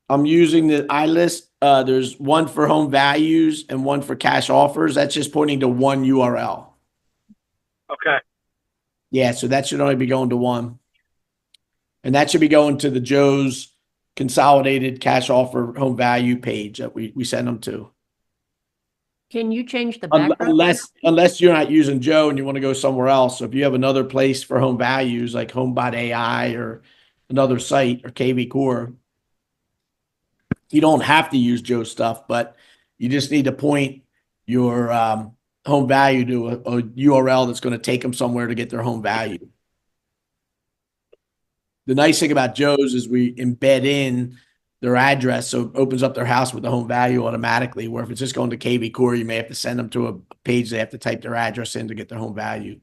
I'm using the iList. There's one for home values and one for cash offers. That's just pointing to one URL. Okay. Yeah, so that should only be going to one. And that should be going to the Joe's consolidated cash offer home value page that we send them to. Can you change the background? Unless you're not using Joe and you want to go somewhere else. So if you have another place for home values like HomeBot AI or another site or KV Core, you don't have to use Joe's stuff, but you just need to point your home value to a URL that's going to take them somewhere to get their home value. The nice thing about Joe's is we embed in their address, so it opens up their house with the home value automatically, where if it's just going to KV Core, you may have to send them to a page they have to type their address in to get their home value.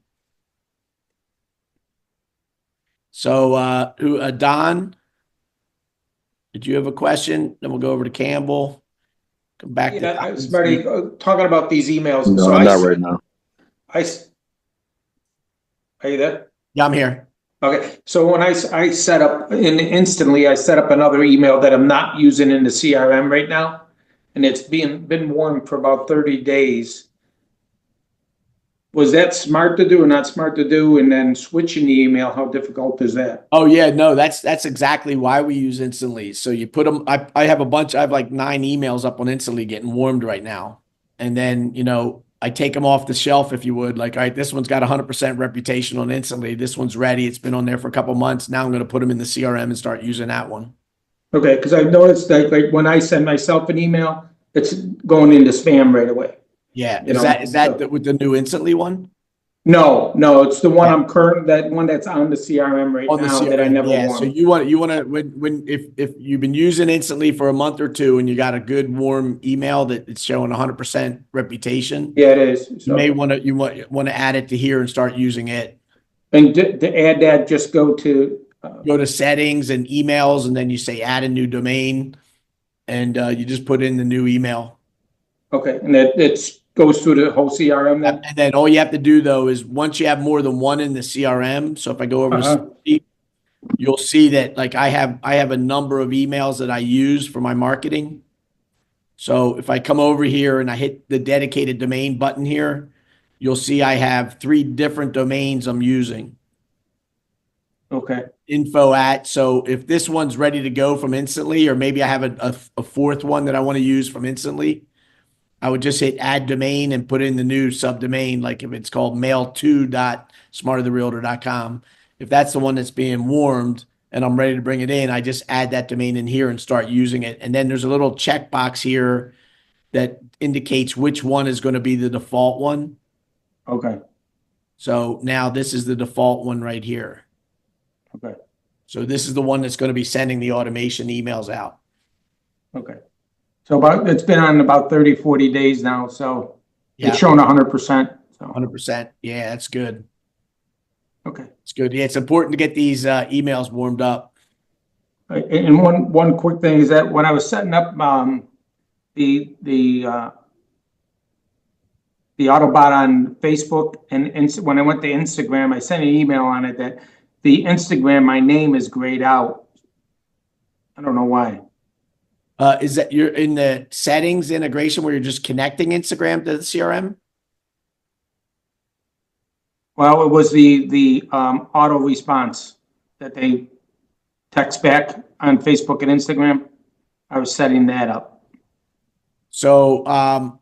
So Don, did you have a question? Then we'll go over to Campbell. Come back to I was already talking about these emails. No, so not right now. Are you there? Yeah, I'm here. Okay, so when I set up, instantly I set up another email that I'm not using in the CRM right now, and it's been warm for about 30 days. Was that smart to do or not smart to do? And then switching the email, how difficult is that? Oh yeah, no, that's exactly why we use Instantly. So you put them, I have like 9 emails up on Instantly getting warmed right now. And then, I take them off the shelf, if you would, like, all right, this one's got 100% reputation on Instantly. This one's ready. It's been on there for a couple months. Now I'm going to put them in the CRM and start using that one. Okay, because I've noticed that like when I send myself an email, it's going into spam right away. Yeah. Is that with the new Instantly one? No, it's the one that one that's on the CRM right now that I never warmed. So you want to if you've been using Instantly for a month or two and you got a good warm email that it's showing 100% reputation. Yeah, it is. So you want to add it to here and start using it. And to add that, just go to settings and emails, and then you say add a new domain, and you just put in the new email. Okay, and it's goes through the whole CRM then? And then all you have to do though is once you have more than one in the CRM. So if I go over to Steve, you'll see that like I have a number of emails that I use for my marketing. So if I come over here and I hit the dedicated domain button here, you'll see I have 3 different domains I'm using. Okay. info at. So if this one's ready to go from instantly, or maybe I have a fourth one that I want to use from instantly, I would just hit add domain and put in the new subdomain. Like if it's called mail2.smartertherealtor.com, if that's the one that's being warmed and I'm ready to bring it in, I just add that domain in here and start using it. And then there's a little checkbox here that indicates which one is going to be the default one. Okay, So now this is the default one right here. okay, So this is the one that's going to be sending the automation emails out. okay. So it's been on about 30, 40 days now, so Yeah, it's showing 100%. So, 100%. Yeah, that's good. okay. It's good. Yeah, it's important to get these emails warmed up. And one quick thing is that when I was setting up the Autobot on Facebook and when I went to Instagram, I sent an email on it that the Instagram, my name is grayed out. I don't know why. Is that you're in the settings integration where you're just connecting Instagram to the CRM? Well, it was the auto response that they text back on Facebook and Instagram. I was setting that up. So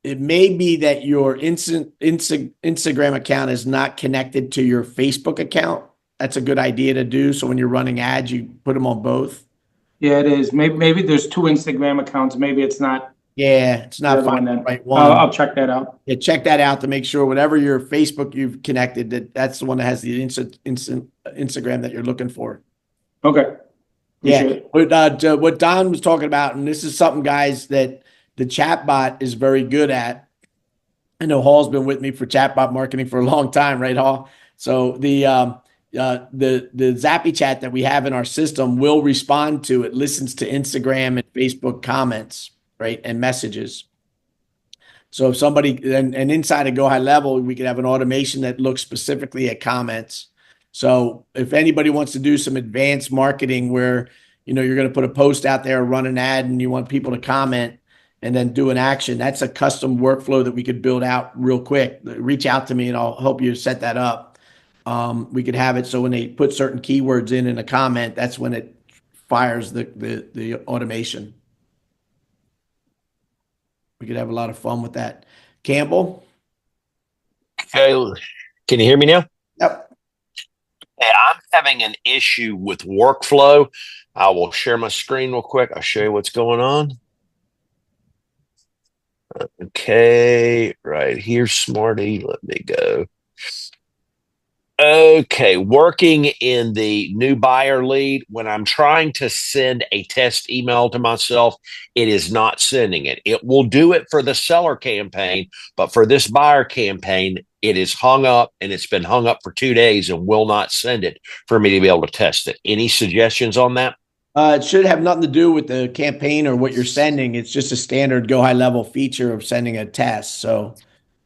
it may be that your Instagram account is not connected to your Facebook account. That's a good idea to do. So when you're running ads, you put them on both. Yeah, it is. Maybe there's two Instagram accounts. Maybe it's not. Yeah, it's not The other one finding then. the right one. I'll check that out. Yeah, check that out to make sure whatever your Facebook you've connected, that's the one that has the instant Instagram that you're looking for. Okay. Yeah, but what Don was talking about, and this is something, guys, that the chatbot is very good at. I know Hall's been with me for chatbot marketing for a long time, right, Hall? So the Zappy chat that we have in our system will respond to it, listens to Instagram and Facebook comments, right, and messages. So if somebody, and inside of Go High Level, we could have an automation that looks specifically at comments. So if anybody wants to do some advanced marketing where, you're going to put a post out there, run an ad, and you want people to comment and then do an action, that's a custom workflow that we could build out real quick. Reach out to me and I'll help you set that up. We could have it so when they put certain keywords in a comment, that's when it fires the automation. We could have a lot of fun with that. Campbell? Okay, can you hear me now? Yep. Hey, I'm having an issue with workflow. I will share my screen real quick. I'll show you what's going on. Okay, right here, Smarty. Let me go. Okay, working in the new buyer lead, when I'm trying to send a test email to myself, it is not sending it. It will do it for the seller campaign, but for this buyer campaign, it is hung up, and it's been hung up for 2 days and will not send it for me to be able to test it. Any suggestions on that? It should have nothing to do with the campaign or what you're sending. It's just a standard Go High Level feature of sending a test. So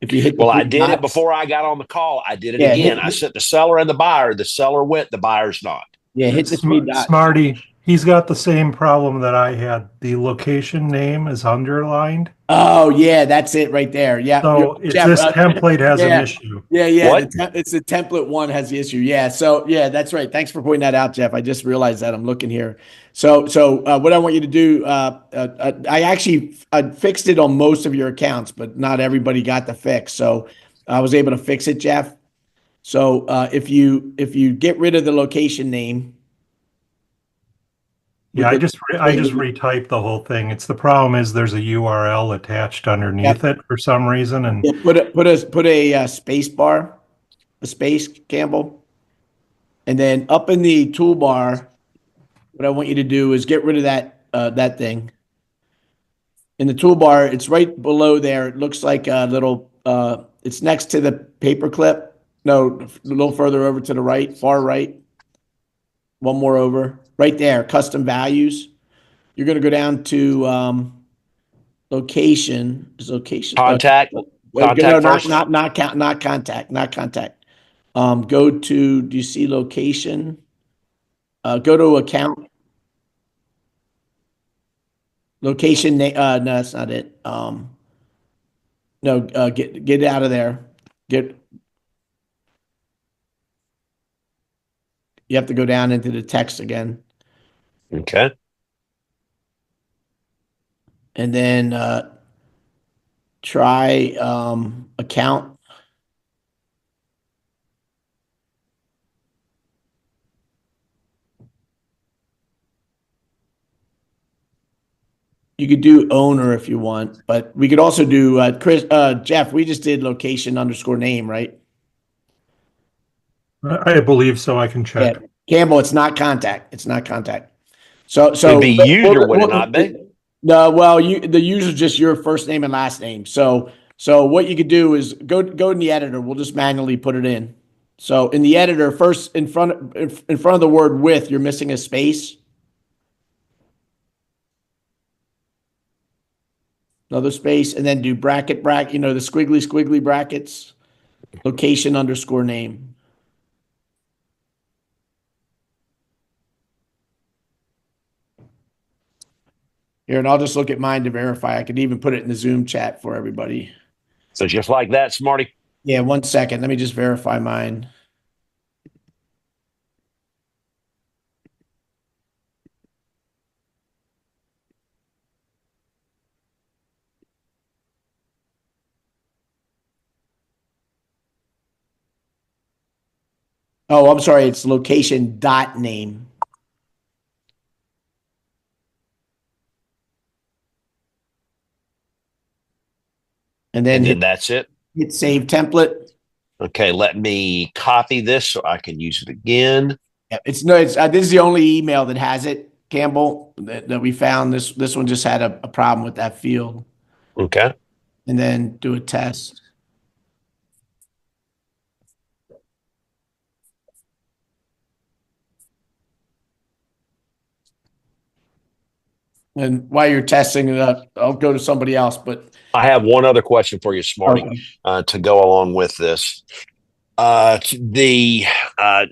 if you hit the I three did it dots- before I got on the call. I did it Yeah, again. I sent the seller and the buyer. The seller went, the buyer's not. Yeah, hit the three dots. Smarty, he's got the same problem that I had. The location name is underlined. Oh, yeah, that's it right there. Yeah. So Jeff, this template has an issue. Yeah. What? It's the template one has the issue. Yeah. So yeah, that's right. Thanks for pointing that out, Jeff. I just realized that. I'm looking here. So what I want you to do, I actually fixed it on most of your accounts, but not everybody got the fix. So I was able to fix it, Jeff. So if you get rid of the location name. Yeah, I just retyped the whole thing. It's the problem is there's a URL attached underneath it for some reason, and put a space bar, a space, Campbell, and then up in the toolbar, what I want you to do is get rid of that thing. In the toolbar, it's right below there. It looks like a little. It's next to the paperclip. No, a little further over to the right, far right. One more over. Right there, custom values. You're going to go down to location. Is location Contact. Contact first. not contact. Go to. Do you see location? Go to account. Location. No, that's not it. No. Get out of there. You have to go down into the text again. Okay. And then try account. You could do owner if you want, but we could also do Jeff, we just did location underscore name, right? I believe so. I can Yeah. check. Campbell, it's not contact. It's not contact. It'd be user, would it not be? No, well, the user is just your first name and last name. So what you could do is go in the editor. We'll just manually put it in. So in the editor, first in front of the word with, you're missing a space. Another space, and then do bracket, the squiggly brackets, location underscore name. Here, and I'll just look at mine to verify. I could even put it in the Zoom chat for everybody. So just like that, Smarty. Yeah, 1 second. Let me just verify mine. Oh, I'm sorry. It's location dot name. And then That's it. hit save template. Okay, let me copy this so I can use it again. Yeah, this is the only email that has it, Campbell, that we found. This one just had a problem with that field. Okay. And then do a test. And while you're testing it up, I'll go to somebody else. But I have one other question for you, Smarty, okay. to go along with this. The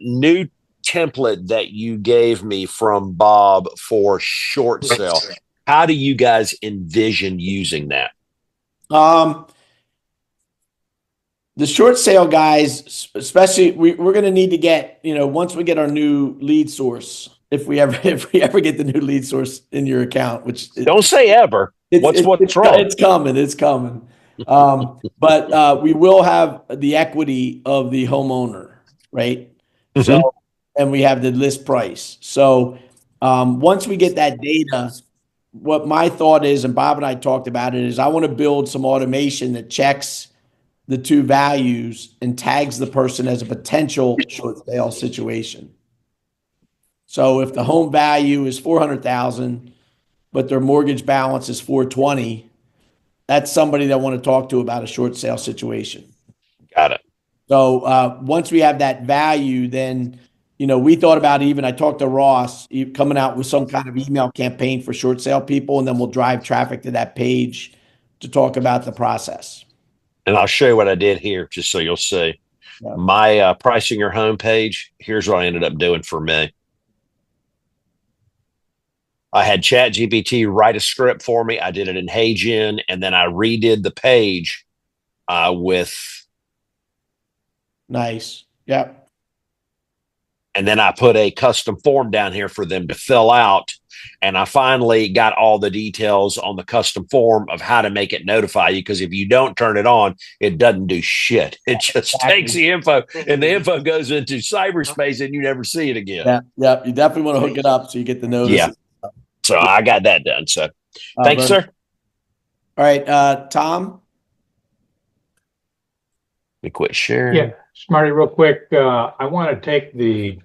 new template that you gave me from Bob for short sale, how do you guys envision using that? The short sale guys, especially, we're going to need to get, once we get our new lead source, if we ever get the new lead source in your account, which don't say ever. What's wrong? It's coming. But we will have the equity of the homeowner, right? Mm-hmm. So, and we have the list price. So once we get that data, what my thought is, and Bob and I talked about it, is I want to build some automation that checks the two values and tags the person as a potential short sale situation. So if the home value is 400,000, but their mortgage balance is 420, that's somebody that I want to talk to about a short sale situation. Got it. So once we have that value, then we thought about I talked to Ross coming out with some kind of email campaign for short sale people, and then we'll drive traffic to that page to talk about the process. And I'll show you what I did here, just so you'll see. Yeah. My pricing your home page, here's what I ended up doing for me. I had ChatGPT write a script for me. I did it in HeyGen, and then I redid the page with. Nice. Yep. And then I put a custom form down here for them to fill out. And I finally got all the details on the custom form of how to make it notify you. Because if you don't turn it on, it doesn't do shit. It just takes the info, and the info goes into cyberspace, and you never see it again. Yeah. You definitely want to hook it up so you get the notice. Yeah. So I got that done. So thanks, sir. All right, Tom. Let me quit sharing. Yeah, Smarty, real quick. I want to take the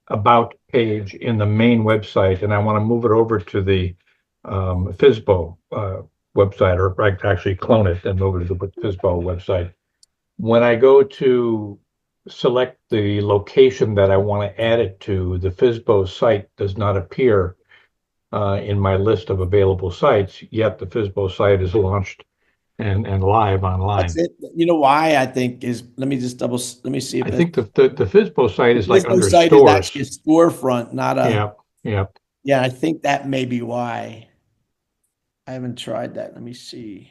about page in the main website, and I want to move it over to the FSBO website, or actually clone it and move it to the FSBO website. When I go to select the location that I want to add it to, the FSBO site does not appear in my list of available sites, yet the FSBO site is launched and live online. That's it. You know why I think is, let me see. If I think the FSBO site is like under site stores. Is actually a storefront, not a. Yeah. Yeah, I think that may be why. I haven't tried that. Let me see.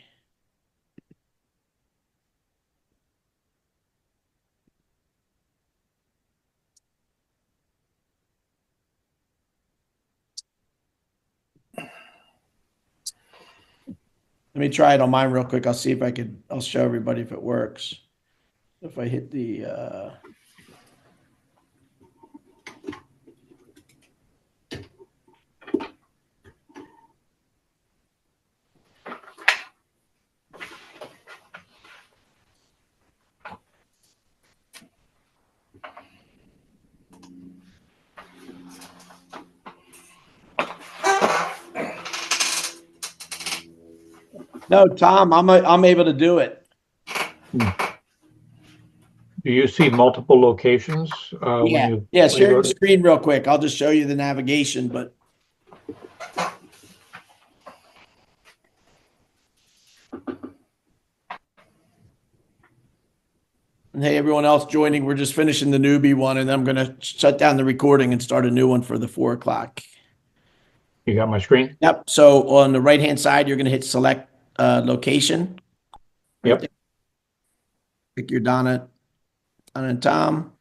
Let me try it on mine real quick. I'll see if I'll show everybody if it works. If I hit the, no, Tom, I'm able to do it. Do you see multiple locations? Yeah. When Yeah. you Share go your to- screen real quick. I'll just show you the navigation, but. And hey, everyone else joining, we're just finishing the newbie one, and then I'm going to shut down the recording and start a new one for the 4 o'clock. You got my screen? Yep. So on the right-hand side, you're going to hit select location. Right Yep. there. Pick your Donna and Tom.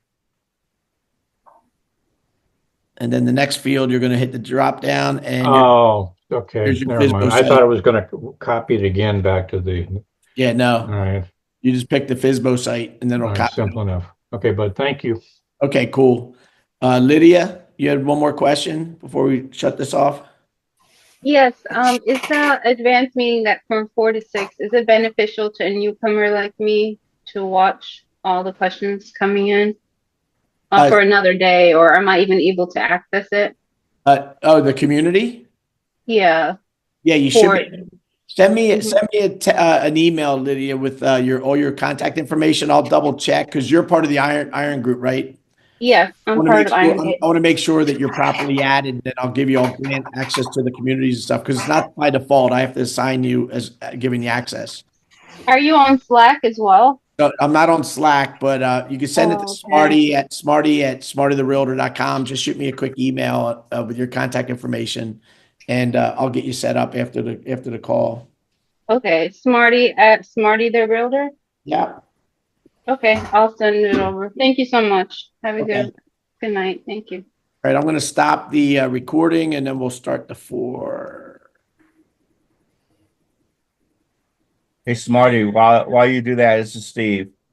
And then the next field, you're going to hit the drop down and Oh, okay. here's your Never mind. FSBO I site. thought I was going to copy it again back to the. Yeah, All no. right. You just pick the FSBO site and then All it'll right. copy. Simple enough. Okay, bud. Thank you. Okay, cool. Lydia, you had one more question before we shut this off? Yes, is the advanced meeting that from 4 to 6, is it beneficial to a newcomer like me to watch all the questions coming in for another day, or am I even able to access it? The community? Yeah. Yeah, you should be. Send me Mhm. an email, Lydia, with all your contact information. I'll double check because you're part of the Iron Group, right? Yes, I I'm want to part make of sure, Iron I Gate. want to make sure that you're properly added. Then I'll give you all grant access to the communities and stuff because it's not by default. I have to assign you as giving you access. Are you on Slack as well? So I'm not on Slack, but you can send it to Okay. Smarty at smartytherealtor.com. Just shoot me a quick email with your contact information, and I'll get you set up after the call. Okay, Smarty at Smarty the Realtor. Yeah. Okay, I'll send it over. Thank you so much. Have a Okay. good night. Thank you. All right, I'm going to stop the recording, and then we'll start the 4. Hey, Smarty, while you do that, this is Steve.